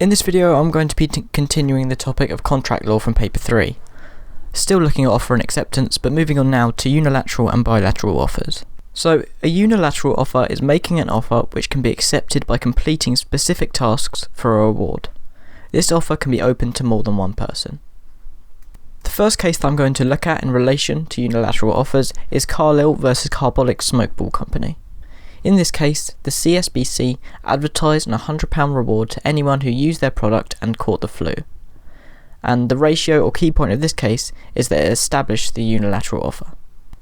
In this video I'm going to be continuing the topic of contract law from paper 3. Still looking at offer and acceptance, but moving on now to unilateral and bilateral offers. So, a unilateral offer is making an offer which can be accepted by completing specific tasks for a reward. This offer can be open to more than one person. The first case that I'm going to look at in relation to unilateral offers is Carlisle vs Carbolic Smokeball Company. In this case, the CSBC advertised an £100 reward to anyone who used their product and caught the flu. And the ratio or key point of this case is that it established the unilateral offer.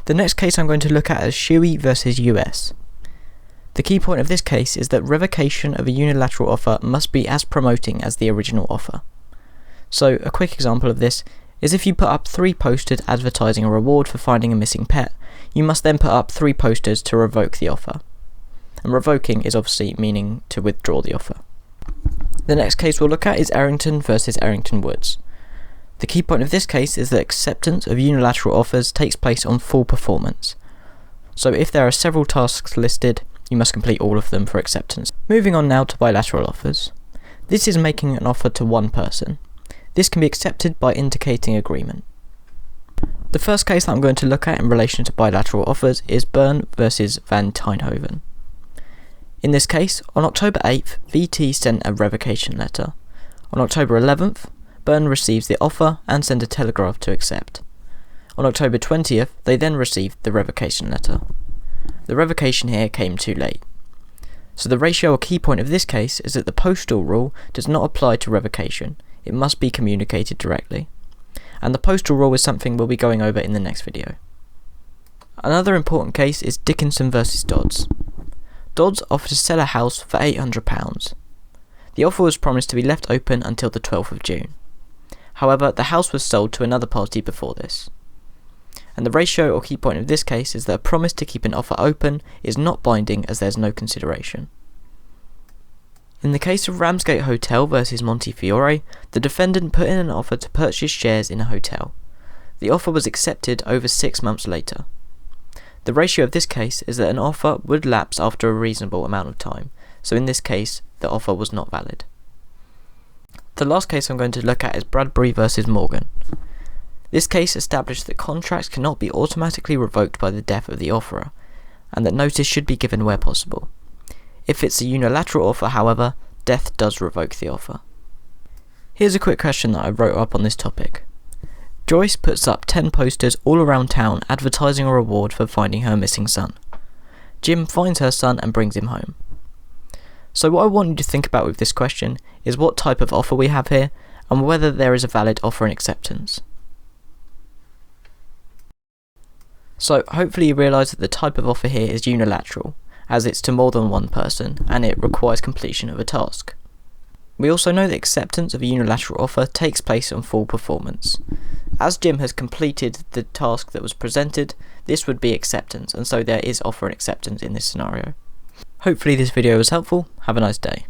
The next case I'm going to look at is Shuey vs US. The key point of this case is that revocation of a unilateral offer must be as promoting as the original offer. So a quick example of this is if you put up 3 posters advertising a reward for finding a missing pet, you must then put up 3 posters to revoke the offer. And revoking is obviously meaning to withdraw the offer. The next case we'll look at is Errington vs Errington Woods. The key point of this case is that acceptance of unilateral offers takes place on full performance. So if there are several tasks listed, you must complete all of them for acceptance. Moving on now to bilateral offers. This is making an offer to one person. This can be accepted by indicating agreement. The first case that I'm going to look at in relation to bilateral offers is Byrne vs Van Tienhoven. In this case, on October 8th, VT sent a revocation letter. On October 11th, Byrne receives the offer and sent a telegraph to accept. On October 20th, they then received the revocation letter. The revocation here came too late. So the ratio or key point of this case is that the postal rule does not apply to revocation. It must be communicated directly. And the postal rule is something we'll be going over in the next video. Another important case is Dickinson vs Dodds. Dodds offered to sell a house for £800. The offer was promised to be left open until the 12th of June. However, the house was sold to another party before this. And the ratio or key point of this case is that a promise to keep an offer open is not binding as there is no consideration. In the case of Ramsgate Hotel vs Montefiore, the defendant put in an offer to purchase shares in a hotel. The offer was accepted over 6 months later. The ratio of this case is that an offer would lapse after a reasonable amount of time, so in this case, the offer was not valid. The last case I'm going to look at is Bradbury vs Morgan. This case established that contracts cannot be automatically revoked by the death of the offerer, and that notice should be given where possible. If it's a unilateral offer, however, death does revoke the offer. Here's a quick question that I wrote up on this topic. Joyce puts up 10 posters all around town advertising a reward for finding her missing son. Jim finds her son and brings him home. So what I want you to think about with this question is what type of offer we have here and whether there is a valid offer and acceptance. So hopefully you realise that the type of offer here is unilateral, as it's to more than one person and it requires completion of a task. We also know that acceptance of a unilateral offer takes place on full performance. As Jim has completed the task that was presented, this would be acceptance, and so there is offer and acceptance in this scenario. Hopefully this video was helpful. Have a nice day.